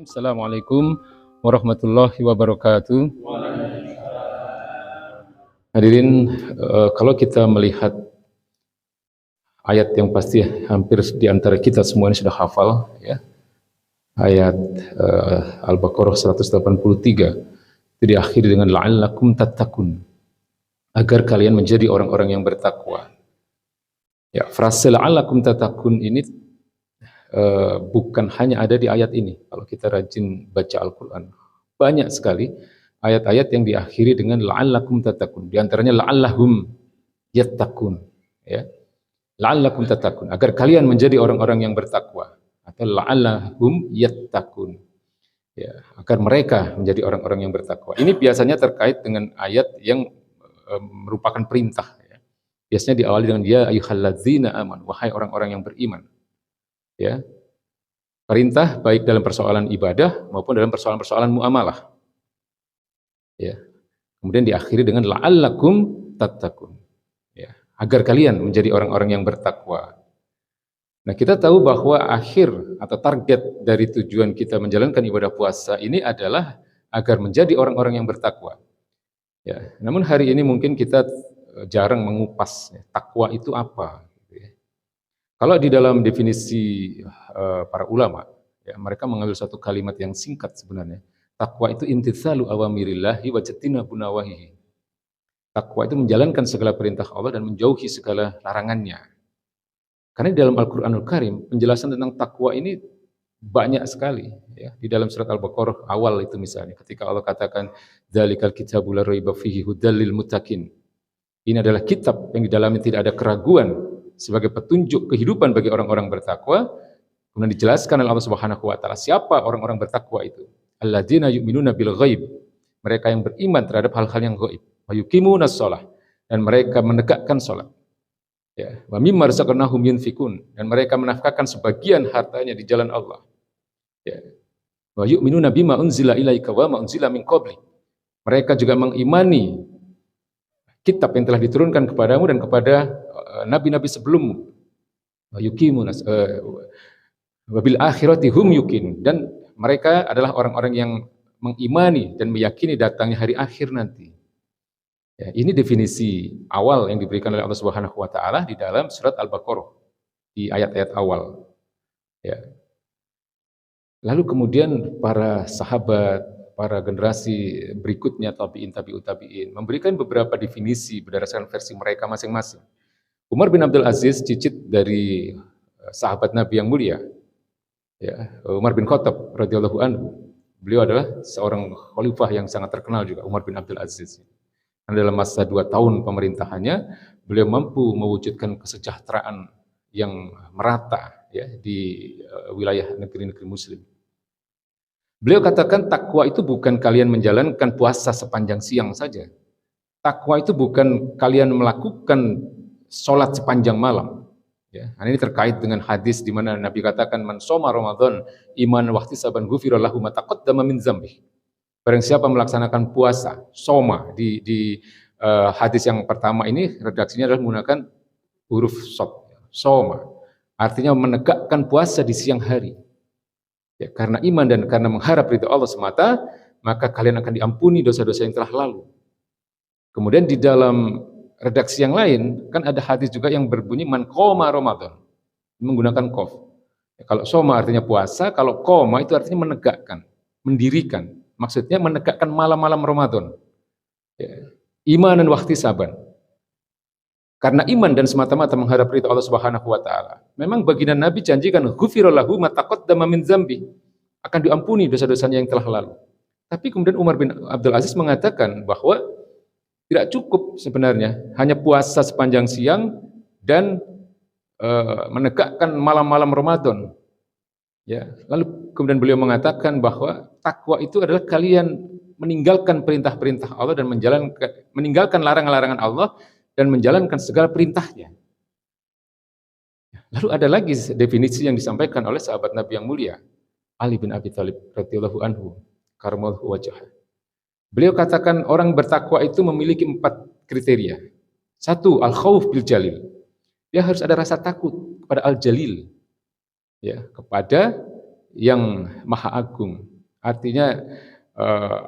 Assalamualaikum warahmatullahi wabarakatuh. Hadirin, kalau kita melihat ayat yang pasti hampir di antara kita semua ini sudah hafal, ya, ayat Al-Baqarah 183 itu diakhiri dengan la'allakum tattaqun, agar kalian menjadi orang-orang yang bertakwa. Ya, frase la'allakum tattaqun ini bukan hanya ada di ayat ini. Kalau kita rajin baca Al-Quran, banyak sekali ayat-ayat yang diakhiri dengan la'allakum tattaqun. Di antaranya la'allahum yattaqun, ya. La'allakum tattaqun, agar kalian menjadi orang-orang yang bertakwa, atau la'allahum yattaqun, ya, agar mereka menjadi orang-orang yang bertakwa. Ini biasanya terkait dengan ayat yang merupakan perintah, ya. Biasanya diawali dengan ya ayyuhalladzina amanu, wahai orang-orang yang beriman. Ya, perintah baik dalam persoalan ibadah maupun dalam persoalan-persoalan muamalah. Ya, kemudian diakhiri dengan la'allakum tattaqun, ya, agar kalian menjadi orang-orang yang bertakwa. Nah, kita tahu bahwa akhir atau target dari tujuan kita menjalankan ibadah puasa ini adalah agar menjadi orang-orang yang bertakwa. Ya, namun hari ini mungkin kita jarang mengupas, ya, takwa itu apa. Kalau di dalam definisi para ulama, ya, mereka mengambil satu kalimat yang singkat sebenarnya. Takwa itu imtitsalu awamirillahi wa jtinabun nawahihi. Takwa itu menjalankan segala perintah Allah dan menjauhi segala larangannya. Karena di dalam Al-Qur'anul Karim penjelasan tentang takwa ini banyak sekali, ya. Di dalam surat Al-Baqarah awal itu misalnya ketika Allah katakan dzalikal kitabul la raiba fihi hudal lil muttaqin. Ini adalah kitab yang di dalamnya tidak ada keraguan sebagai petunjuk kehidupan bagi orang-orang bertakwa. Kemudian dijelaskan oleh Allah Subhanahu wa taala siapa orang-orang bertakwa itu. Alladzina yu'minuna bil ghaib. Mereka yang beriman terhadap hal-hal yang gaib. Wa yuqimunas shalah, dan mereka menegakkan salat. Ya, wa mimma razaqnahum yunfikun, dan mereka menafkahkan sebagian hartanya di jalan Allah. Ya. Wa yu'minuna bima unzila ilaika wa ma unzila min qablik. Mereka juga mengimani kitab yang telah diturunkan kepadamu dan kepada nabi-nabi sebelummu. Yuqimunas wabil akhirati hum yuqin, dan mereka adalah orang-orang yang mengimani dan meyakini datangnya hari akhir nanti. Ya, ini definisi awal yang diberikan oleh Allah Subhanahu wa taala di dalam surat Al-Baqarah di ayat-ayat awal. Ya. Lalu kemudian para sahabat, para generasi berikutnya tabi'in memberikan beberapa definisi berdasarkan versi mereka masing-masing. Umar bin Abdul Aziz, cicit dari sahabat Nabi yang mulia, ya, Umar bin Khattab radhiyallahu anhu. Beliau adalah seorang khalifah yang sangat terkenal juga, Umar bin Abdul Aziz. Dan dalam masa 2 tahun pemerintahannya, beliau mampu mewujudkan kesejahteraan yang merata, ya, di wilayah negeri-negeri Muslim. Beliau katakan takwa itu bukan kalian menjalankan puasa sepanjang siang saja. Takwa itu bukan kalian melakukan sholat sepanjang malam. Ya, ini terkait dengan hadis di mana Nabi katakan man shoma Ramadan iman wahtisaban ghufira lahu ma taqaddama min dzambi. Barang siapa melaksanakan puasa shoma di hadis yang pertama ini redaksinya adalah menggunakan huruf shad. Shoma artinya menegakkan puasa di siang hari. Ya, karena iman dan karena mengharap ridha Allah semata, maka kalian akan diampuni dosa-dosa yang telah lalu. Kemudian di dalam redaksi yang lain, kan ada hadis juga yang berbunyi man qoma Ramadan, menggunakan qaf. Ya, kalau soma artinya puasa, kalau qoma itu artinya menegakkan, mendirikan. Maksudnya menegakkan malam-malam Ramadan. Ya, iman dan wahtisaban. Karena iman dan semata-mata mengharap ridha Allah Subhanahu wa taala. Memang baginda Nabi janjikan ghufira lahu ma taqaddama min dzambi, akan diampuni dosa-dosanya yang telah lalu. Tapi kemudian Umar bin Abdul Aziz mengatakan bahwa tidak cukup sebenarnya hanya puasa sepanjang siang dan menegakkan malam-malam Ramadan. Ya, lalu kemudian beliau mengatakan bahwa takwa itu adalah kalian meninggalkan perintah-perintah Allah dan meninggalkan larangan-larangan Allah dan menjalankan segala perintahnya. Lalu ada lagi definisi yang disampaikan oleh sahabat Nabi yang mulia, Ali bin Abi Thalib radhiyallahu anhu, karramallahu wajhah. Beliau katakan orang bertakwa itu memiliki 4 kriteria. 1, al-khauf bil jalil. Dia harus ada rasa takut kepada al-jalil. Ya, kepada yang maha agung. Artinya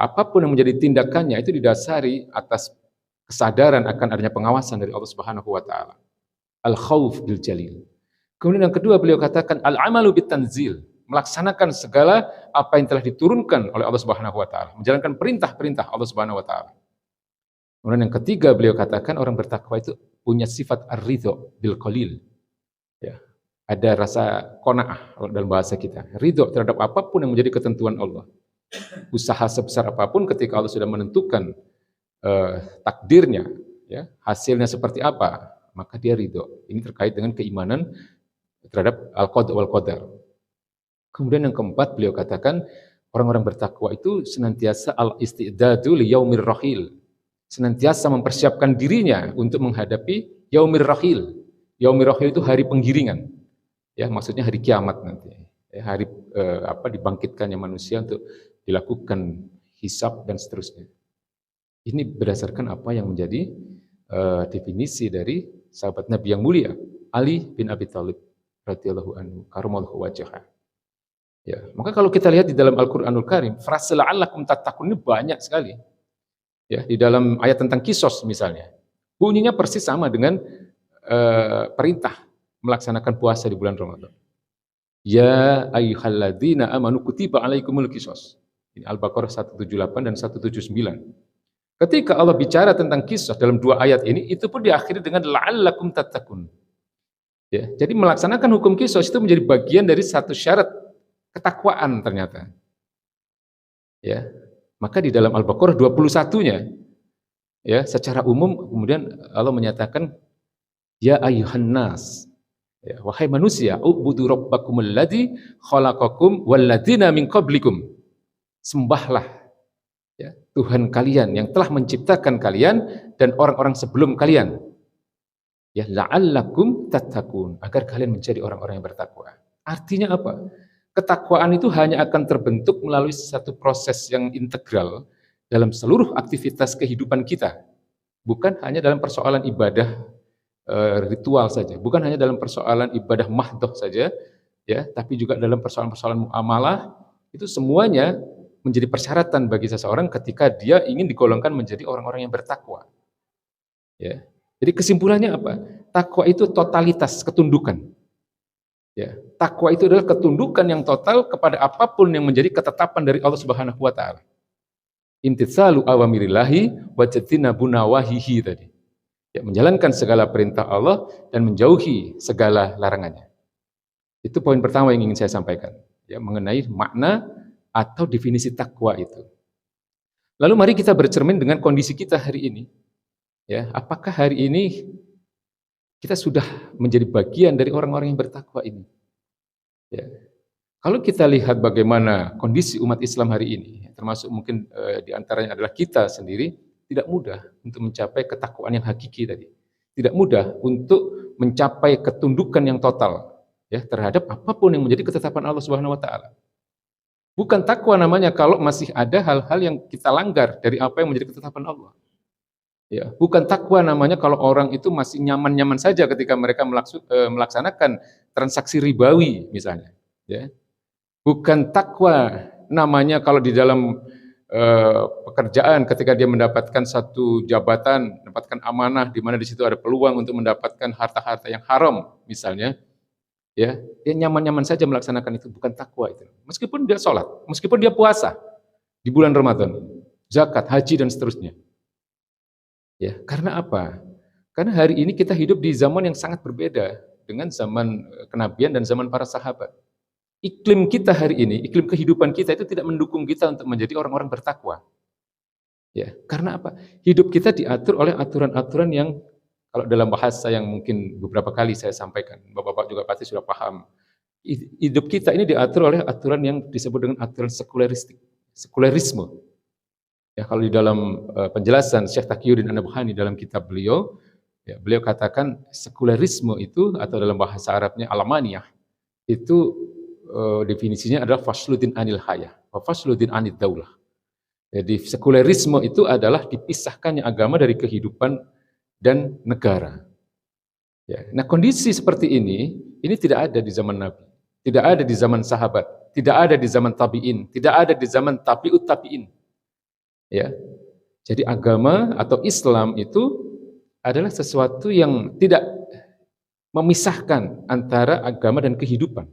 apapun yang menjadi tindakannya itu didasari atas kesadaran akan adanya pengawasan dari Allah Subhanahu wa taala. Al-khauf bil jalil. Kemudian yang kedua beliau katakan al-amalu bitanzil, melaksanakan segala apa yang telah diturunkan oleh Allah Subhanahu wa taala, menjalankan perintah-perintah Allah Subhanahu wa taala. Kemudian yang ketiga beliau katakan orang bertakwa itu punya sifat ar-ridha bil qalil. Ya. Ada rasa qanaah dalam bahasa kita. Ridha terhadap apapun yang menjadi ketentuan Allah. Usaha sebesar apapun ketika Allah sudah menentukan takdirnya, ya, hasilnya seperti apa, maka dia ridho. Ini terkait dengan keimanan terhadap al-qada wal qadar. Kemudian yang keempat beliau katakan orang-orang bertakwa itu senantiasa al-istidadu li yaumir rahil. Senantiasa mempersiapkan dirinya untuk menghadapi yaumir rahil. Yaumir rahil itu hari penggiringan. Ya, maksudnya hari kiamat nanti. Ya, hari dibangkitkannya manusia untuk dilakukan hisab dan seterusnya. Ini berdasarkan apa yang menjadi definisi dari sahabat Nabi yang mulia, Ali bin Abi Thalib radhiyallahu anhu, karamallahu wajhah. Ya, maka kalau kita lihat di dalam Al-Qur'anul Karim, frase la'allakum tattaqun ini banyak sekali. Ya, di dalam ayat tentang kisos misalnya. Bunyinya persis sama dengan perintah melaksanakan puasa di bulan Ramadan. Ya ayyuhalladzina amanu kutiba alaikumul qisas. Ini Al-Baqarah 178 dan 179. Ketika Allah bicara tentang kisah dalam dua ayat ini, itu pun diakhiri dengan la'allakum tattaqun. Ya, jadi melaksanakan hukum qisas itu menjadi bagian dari satu syarat ketakwaan ternyata. Ya. Maka di dalam Al-Baqarah 21-nya ya, secara umum kemudian Allah menyatakan ya ayyuhan nas. Ya, wahai manusia, ubudu rabbakumul ladzi khalaqakum walladzina min qablikum. Sembahlah ya, Tuhan kalian yang telah menciptakan kalian dan orang-orang sebelum kalian. Ya, la'allakum tattaqun, agar kalian menjadi orang-orang yang bertakwa. Artinya apa? Ketakwaan itu hanya akan terbentuk melalui satu proses yang integral dalam seluruh aktivitas kehidupan kita. Bukan hanya dalam persoalan ibadah ritual saja, bukan hanya dalam persoalan ibadah mahdoh saja, ya, tapi juga dalam persoalan-persoalan muamalah, itu semuanya menjadi persyaratan bagi seseorang ketika dia ingin digolongkan menjadi orang-orang yang bertakwa. Ya. Jadi kesimpulannya apa? Takwa itu totalitas ketundukan. Ya. Takwa itu adalah ketundukan yang total kepada apapun yang menjadi ketetapan dari Allah Subhanahu wa taala. Imtitsalu awamirillahi wa jatinabu nawahihi tadi. Ya, menjalankan segala perintah Allah dan menjauhi segala larangannya. Itu poin pertama yang ingin saya sampaikan, ya, mengenai makna atau definisi takwa itu. Lalu mari kita bercermin dengan kondisi kita hari ini. Ya, apakah hari ini kita sudah menjadi bagian dari orang-orang yang bertakwa ini? Ya. Kalau kita lihat bagaimana kondisi umat Islam hari ini, termasuk mungkin di antaranya adalah kita sendiri, tidak mudah untuk mencapai ketakwaan yang hakiki tadi. Tidak mudah untuk mencapai ketundukan yang total ya terhadap apapun yang menjadi ketetapan Allah Subhanahu wa taala. Bukan takwa namanya kalau masih ada hal-hal yang kita langgar dari apa yang menjadi ketetapan Allah. Ya, bukan takwa namanya kalau orang itu masih nyaman-nyaman saja ketika mereka melaksanakan transaksi ribawi misalnya, ya. Bukan takwa namanya kalau di dalam pekerjaan ketika dia mendapatkan satu jabatan, mendapatkan amanah di mana di situ ada peluang untuk mendapatkan harta-harta yang haram misalnya, ya, dia nyaman-nyaman saja melaksanakan itu, bukan takwa itu. Meskipun dia sholat, meskipun dia puasa di bulan Ramadan, zakat, haji dan seterusnya. Ya, karena apa? Karena hari ini kita hidup di zaman yang sangat berbeda dengan zaman kenabian dan zaman para sahabat. Iklim kita hari ini, iklim kehidupan kita itu tidak mendukung kita untuk menjadi orang-orang bertakwa. Ya, karena apa? Hidup kita diatur oleh aturan-aturan yang kalau dalam bahasa yang mungkin beberapa kali saya sampaikan, Bapak-bapak juga pasti sudah paham. Hidup kita ini diatur oleh aturan yang disebut dengan aturan sekulerisme. Ya, kalau di dalam penjelasan Syekh Taqiyuddin An-Nabhani dalam kitab beliau, ya, beliau katakan sekulerisme itu atau dalam bahasa Arabnya alamaniyah itu definisinya adalah fasludin anil hayah wa fasludin anid daulah. Jadi sekulerisme itu adalah dipisahkannya agama dari kehidupan dan negara. Ya. Nah kondisi seperti ini tidak ada di zaman Nabi, tidak ada di zaman sahabat. tidak ada di zaman tabi'in, tidak ada di zaman tabi'ut tabi'in. Ya. Jadi agama atau Islam itu adalah sesuatu yang tidak memisahkan antara agama dan kehidupan.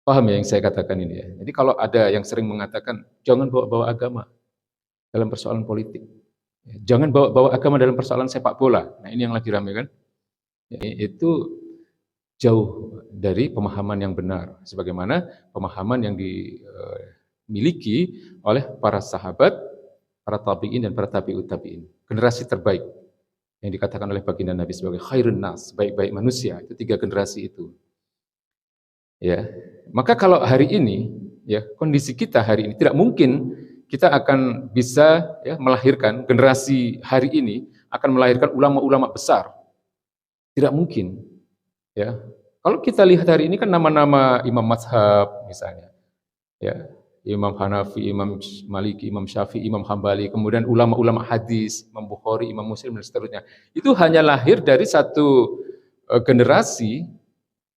Paham ya yang saya katakan ini ya? Jadi kalau ada yang sering mengatakan, jangan bawa-bawa agama dalam persoalan politik. Jangan bawa-bawa agama dalam persoalan sepak bola. Nah ini yang lagi ramai kan? Itu jauh dari pemahaman yang benar. Sebagaimana pemahaman yang dimiliki oleh para sahabat, para tabi'in dan para tabi'ut tabi'in. Generasi terbaik yang dikatakan oleh baginda Nabi sebagai khairun nas, baik-baik manusia. Itu 3 generasi itu. Ya, maka kalau hari ini, ya kondisi kita hari ini tidak mungkin kita akan bisa ya, melahirkan generasi hari ini akan melahirkan ulama-ulama besar, tidak mungkin. Ya, kalau kita lihat hari ini kan nama-nama imam mazhab misalnya, ya Imam Hanafi, Imam Maliki, Imam Syafi'i, Imam Hambali, kemudian ulama-ulama hadis, Imam Bukhari, Imam Muslim dan seterusnya. Itu hanya lahir dari satu generasi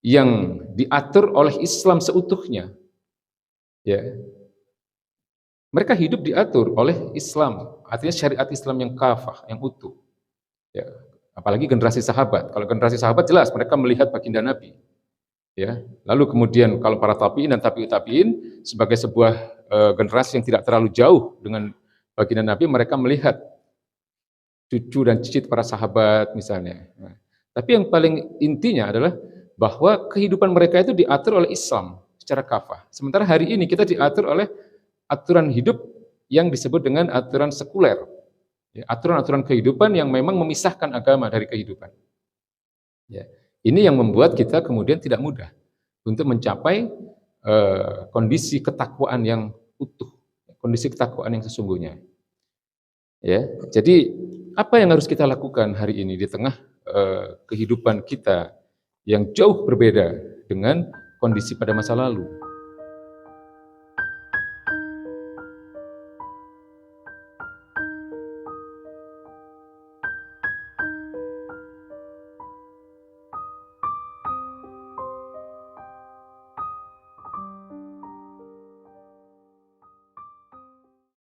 yang diatur oleh Islam seutuhnya. Ya. Mereka hidup diatur oleh Islam, artinya syariat Islam yang kafah, yang utuh. Ya. Apalagi generasi sahabat. Kalau generasi sahabat jelas mereka melihat baginda Nabi. Ya. Lalu kemudian kalau para tabi'in dan tabi'ut tabi'in sebagai sebuah generasi yang tidak terlalu jauh dengan baginda Nabi, mereka melihat cucu dan cicit para sahabat misalnya. Nah, tapi yang paling intinya adalah bahwa kehidupan mereka itu diatur oleh Islam secara kafah. Sementara hari ini kita diatur oleh aturan hidup yang disebut dengan aturan sekuler. Ya, aturan-aturan kehidupan yang memang memisahkan agama dari kehidupan. Ya, ini yang membuat kita kemudian tidak mudah untuk mencapai kondisi ketakwaan yang utuh, kondisi ketakwaan yang sesungguhnya. Ya, jadi apa yang harus kita lakukan hari ini di tengah kehidupan kita yang jauh berbeda dengan kondisi pada masa lalu.